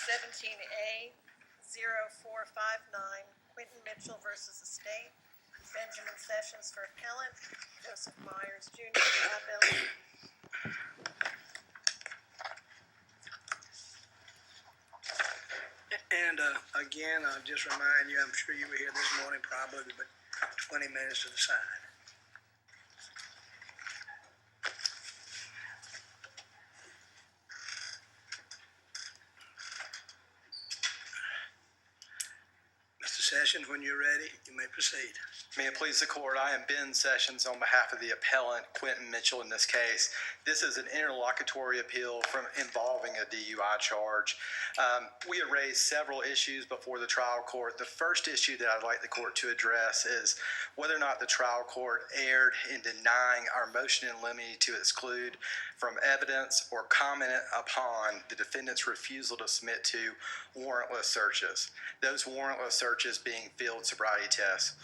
17A 0459, Quentin Mitchell versus the state. Benjamin Sessions for appellant, Joseph Myers Jr. for appellee. And again, I'll just remind you, I'm sure you were here this morning probably, but 20 minutes to the side. Mr. Sessions, when you're ready, you may proceed. May it please the court, I am Ben Sessions on behalf of the appellant, Quentin Mitchell, in this case. This is an interlocutory appeal involving a DUI charge. We have raised several issues before the trial court. The first issue that I'd like the court to address is whether or not the trial court erred in denying our motion in limine to exclude from evidence or comment upon the defendant's refusal to submit to warrantless searches. Those warrantless searches being field sobriety tests.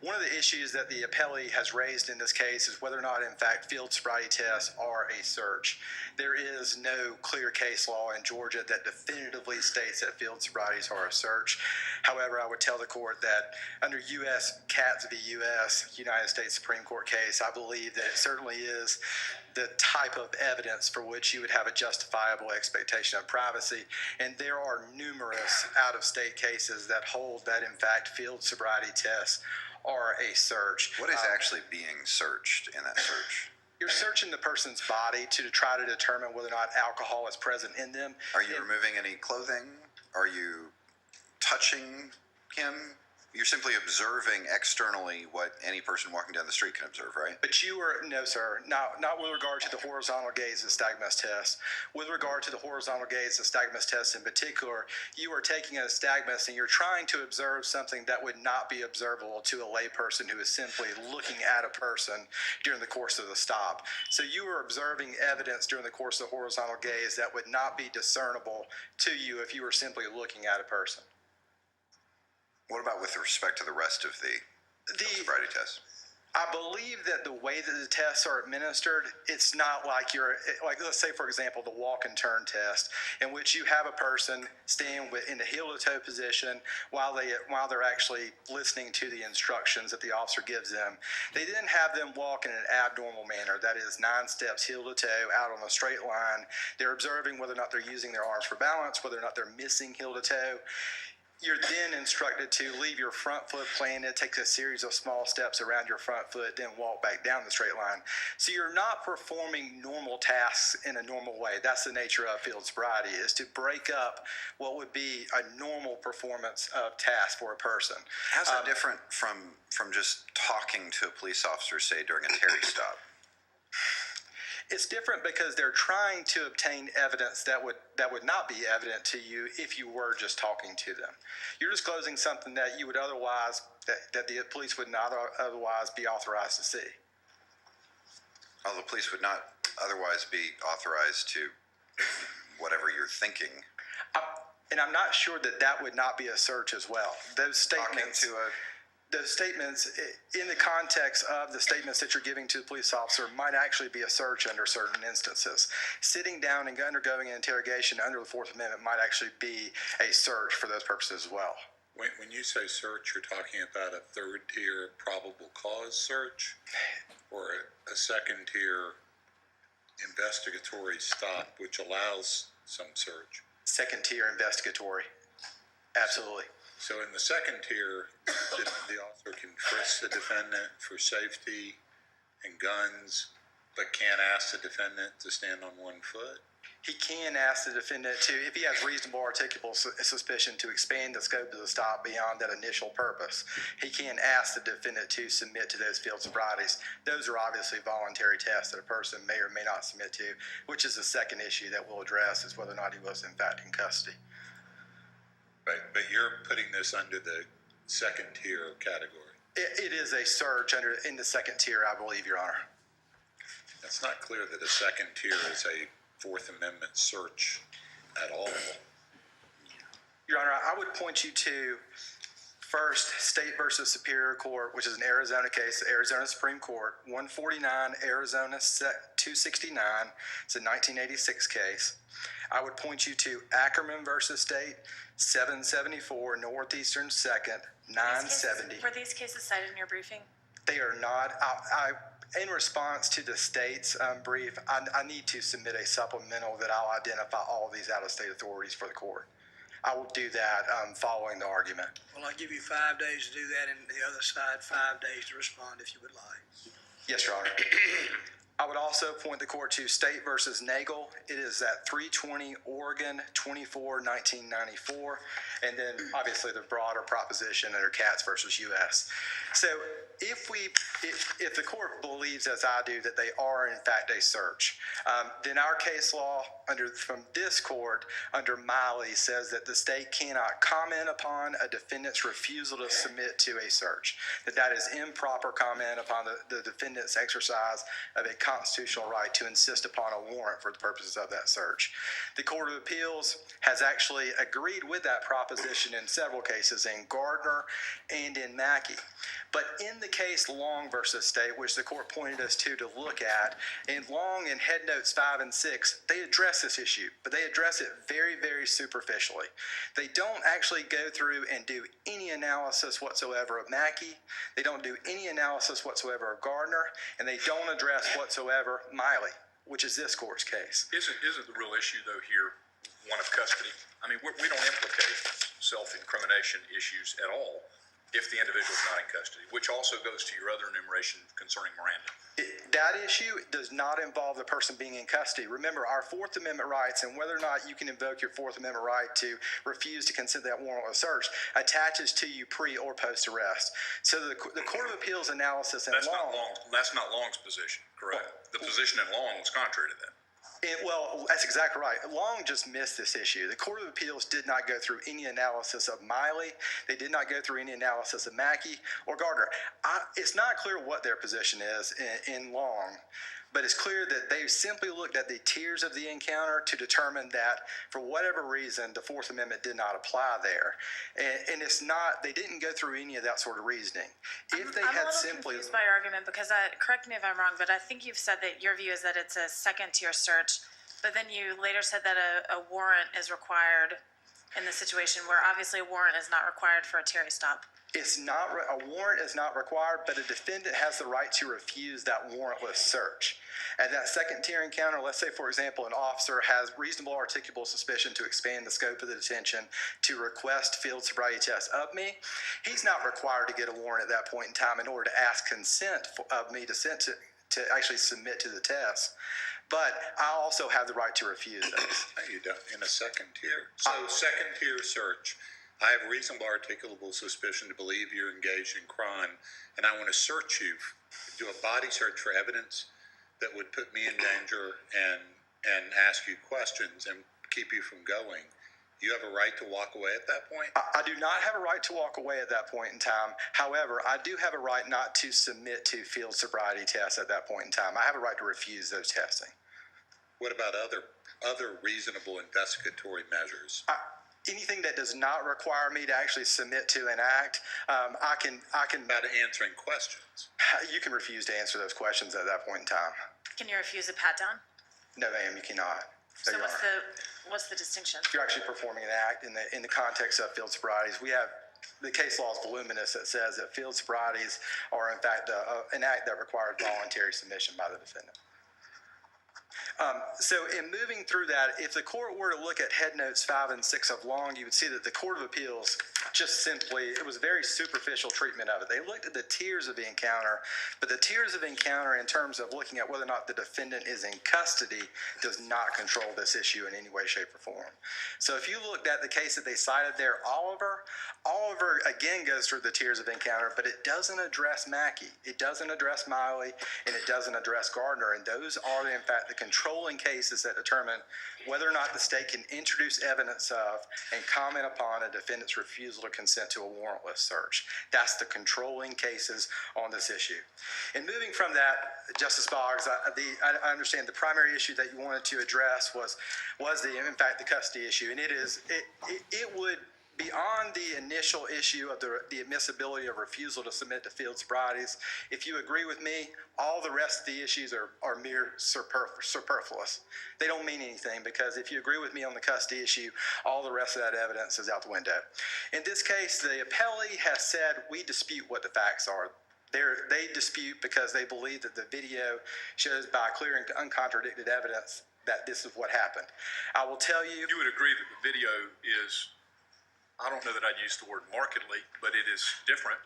One of the issues that the appellee has raised in this case is whether or not, in fact, field sobriety tests are a search. There is no clear case law in Georgia that definitively states that field sobrieties are a search. However, I would tell the court that under U.S. Katz v. U.S. United States Supreme Court case, I believe that it certainly is the type of evidence for which you would have a justifiable expectation of privacy. And there are numerous out-of-state cases that hold that, in fact, field sobriety tests are a search. What is actually being searched in that search? You're searching the person's body to try to determine whether or not alcohol is present in them. Are you removing any clothing? Are you touching him? You're simply observing externally what any person walking down the street can observe, right? But you were, no sir, not with regard to the horizontal gaze nystagmus test. With regard to the horizontal gaze nystagmus test in particular, you are taking a nystagmus and you're trying to observe something that would not be observable to a layperson who is simply looking at a person during the course of the stop. So you are observing evidence during the course of the horizontal gaze that would not be discernible to you if you were simply looking at a person. What about with respect to the rest of the sobriety test? I believe that the way that the tests are administered, it's not like let's say, for example, the walk and turn test, in which you have a person staying in the heel to toe position while they're actually listening to the instructions that the officer gives them. They didn't have them walk in an abnormal manner, that is 9 steps heel to toe out on a straight line. They're observing whether or not they're using their arms for balance, whether or not they're missing heel to toe. You're then instructed to leave your front foot planted, take a series of small steps around your front foot, then walk back down the straight line. So you're not performing normal tasks in a normal way. That's the nature of field sobriety, is to break up what would be a normal performance of tasks for a person. How's that different from just talking to a police officer, say, during a Terry stop? It's different because they're trying to obtain evidence that would not be evident to you if you were just talking to them. You're disclosing something that you would otherwise, that the police would not otherwise be authorized to see. Oh, the police would not otherwise be authorized to whatever you're thinking. And I'm not sure that would not be a search as well. Those statements in the context of the statements that you're giving to the police officer might actually be a search under certain instances. Sitting down and undergoing an interrogation under the Fourth Amendment might actually be a search for those purposes as well. When you say search, you're talking about a third-tier probable cause search or a second-tier investigatory stop, which allows some search? Second-tier investigatory. Absolutely. So in the second tier, the officer can frisk the defendant for safety and guns, but can't ask the defendant to stand on one foot? He can ask the defendant to, if he has reasonable articulable suspicion, to expand the scope of the stop beyond that initial purpose. He can ask the defendant to submit to those field sobrieties. Those are obviously voluntary tests that a person may or may not submit to, which is the second issue that we'll address, is whether or not he was in fact in custody. But you're putting this under the second tier category. It is a search in the second tier, I believe, Your Honor. It's not clear that a second tier is a Fourth Amendment search at all. Your Honor, I would point you to First, State versus Superior Court, which is an Arizona case, the Arizona Supreme Court, 149 Arizona 269. It's a 1986 case. I would point you to Ackerman versus State, 774 Northeastern 2nd, 970. Were these cases cited in your briefing? They are not. In response to the state's brief, I need to submit a supplemental that I'll identify all of these out-of-state authorities for the court. I will do that following the argument. Well, I'll give you 5 days to do that, and the other side 5 days to respond if you would like. Yes, Your Honor. I would also point the court to State versus Nagel. It is at 320 Oregon 24, 1994. And then obviously the broader proposition under Katz versus U.S. So if the court believes, as I do, that they are in fact a search, then our case law from this court under Miley says that the state cannot comment upon a defendant's refusal to submit to a search, that is improper comment upon the defendant's exercise of a constitutional right to insist upon a warrant for the purposes of that search. The Court of Appeals has actually agreed with that proposition in several cases, in Gardner and in Mackey. But in the case Long versus State, which the court pointed us to look at, in Long in Head Notes 5 and 6, they address this issue, but they address it very, very superficially. They don't actually go through and do any analysis whatsoever of Mackey. They don't do any analysis whatsoever of Gardner, and they don't address whatsoever Miley, which is this court's case. Isn't the real issue, though, here one of custody? I mean, we don't implicate self-incrimination issues at all if the individual is not in custody, which also goes to your other enumeration concerning Miranda. That issue does not involve the person being in custody. Remember, our Fourth Amendment rights and whether or not you can invoke your Fourth Amendment right to refuse to consent to that warrantless search attaches to you pre or post arrest. So the Court of Appeals analysis in Long. That's not Long's position, correct? The position in Long was contrary to that. Well, that's exactly right. Long just missed this issue. The Court of Appeals did not go through any analysis of Miley. They did not go through any analysis of Mackey or Gardner. It's not clear what their position is in Long, but it's clear that they simply looked at the tiers of the encounter to determine that, for whatever reason, the Fourth Amendment did not apply there. And it's not, they didn't go through any of that sort of reasoning. If they I'm had a little simply. confused by your argument because, correct me if I'm wrong, but I think you've said that your view is that it's a second-tier search, but then you later said that a warrant is required in the situation where obviously a warrant is not required for a Terry stop. It's not, a warrant is not required, but a defendant has the right to refuse that warrantless search. At that second tier encounter, let's say, for example, an officer has reasonable articulable suspicion to expand the scope of the detention to request field sobriety tests of me. He's not required to get a warrant at that point in time in order to ask consent of me to actually submit to the test. But I also have the right to refuse those. No, you don't. In a second tier. So second tier search. I have reasonable articulable suspicion to believe you're engaged in crime, and I want to search you, do a body search for evidence that would put me in danger and ask you questions and keep you from going. You have a right to walk away at that point? I do not have a right to walk away at that point in time. However, I do have a right not to submit to field sobriety tests at that point in time. I have a right to refuse those testing. What about other reasonable investigatory measures? Anything that does not require me to actually submit to an act, I can. About answering questions. You can refuse to answer those questions at that point in time. Can you refuse a pat down? No, ma'am, you cannot. So what's the distinction? You're actually performing an act in the context of field sobrieties. We have the case law is voluminous that says that field sobrieties are in fact an act that requires voluntary submission by the defendant. So in moving through that, if the court were to look at Head Notes 5 and 6 of Long, you would see that the Court of Appeals just simply, it was very superficial treatment of it. They looked at the tiers of the encounter, but the tiers of encounter in terms of looking at whether or not the defendant is in custody does not control this issue in any way, shape, or form. So if you looked at the case that they cited there, Oliver again goes through the tiers of encounter, but it doesn't address Mackey. It doesn't address Miley, and it doesn't address Gardner, and those are in fact the controlling cases that determine whether or not the state can introduce evidence of and comment upon a defendant's refusal to consent to a warrantless search. That's the controlling cases on this issue. And moving from that, Justice Boggs, I understand the primary issue that you wanted to address was in fact the custody issue, and it beyond the initial issue of the admissibility of refusal to submit to field sobrieties, if you agree with me, all the rest of the issues are mere superfluous. They don't mean anything, because if you agree with me on the custody issue, all the rest of that evidence is out the window. In this case, the appellee has said we dispute what the facts are. They dispute because they believe that the video shows by clear and uncontradicted evidence that this is what happened. I will tell you. You would agree that the video is, I don't know that I'd use the word markedly, but it is different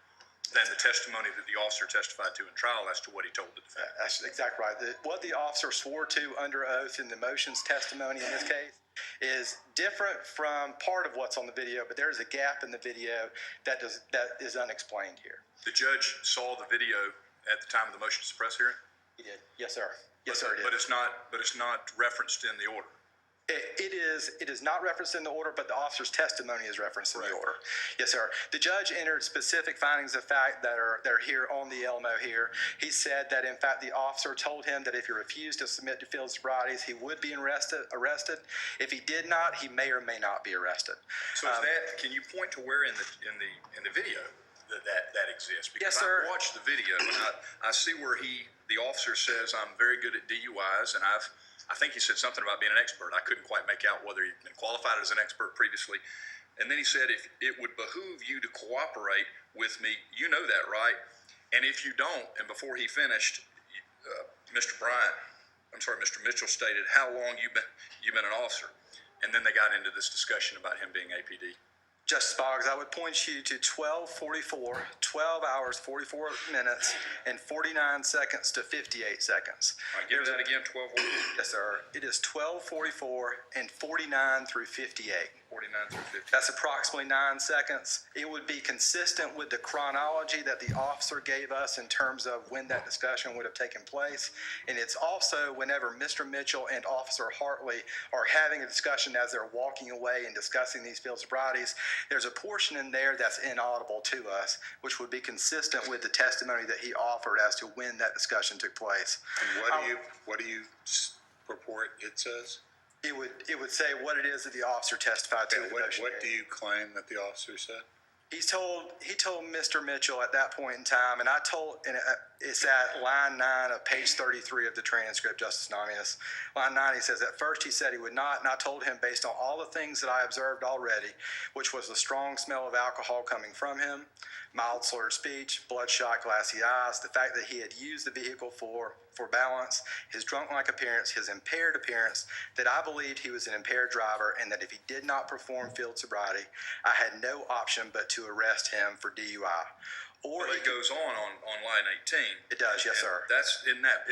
than the testimony that the officer testified to in trial as to what he told the defendant. That's exactly right. What the officer swore to under oath in the motions testimony in this case is different from part of what's on the video, but there's a gap in the video that is unexplained here. The judge saw the video at the time of the motion to suppress hearing? He did. Yes, sir. Yes, sir. He did. But it's not referenced in the order. It is not referenced in the order, but the officer's testimony is referenced in the order. Yes, sir. The judge entered specific findings of fact that are here on the LMO here. He said that, in fact, the officer told him that if he refused to submit to field sobrieties, he would be arrested. If he did not, he may or may not be arrested. So is that, can you point to where in the video that exists? Because Yes, sir. I watched the video and I see where the officer says, I'm very good at DUIs, and I think he said something about being an expert. I couldn't quite make out whether he'd been qualified as an expert previously. And then he said, if it would behoove you to cooperate with me, you know that, right? And if you don't, and before he finished, Mr. Mitchell stated how long you've been an officer. And then they got into this discussion about him being APD. Justice Boggs, I would point you to 12:44, 12 hours, 44 minutes, and 49 seconds to 58 seconds. All right, give me that again, 12. Yes, sir. It is 12:44 and 49 through 58. 49 through 50. That's approximately 9 seconds. It would be consistent with the chronology that the officer gave us in terms of when that discussion would have taken place. And it's also whenever Mr. Mitchell and Officer Hartley are having a discussion as they're walking away and discussing these field sobrieties, there's a portion in there that's inaudible to us, which would be consistent with the testimony that he offered as to when that discussion took place. And what do you purport it says? It would say what it is that the officer testified to. And what do you claim that the officer said? He told Mr. Mitchell at that point in time, and it's at line 9 of page 33 of the transcript, Justice Namias. Line 9, he says, at first he said he would not, and I told him based on all the things that I observed already, which was the strong smell of alcohol coming from him, mild slurred speech, bloodshot, glassy eyes, the fact that he had used the vehicle for balance, his drunk-like appearance, his impaired appearance, that I believed he was an impaired driver, and that if he did not perform field sobriety, I had no option but to arrest him for DUI. Or Well, it goes on line 18. It does, yes, sir. That's in that.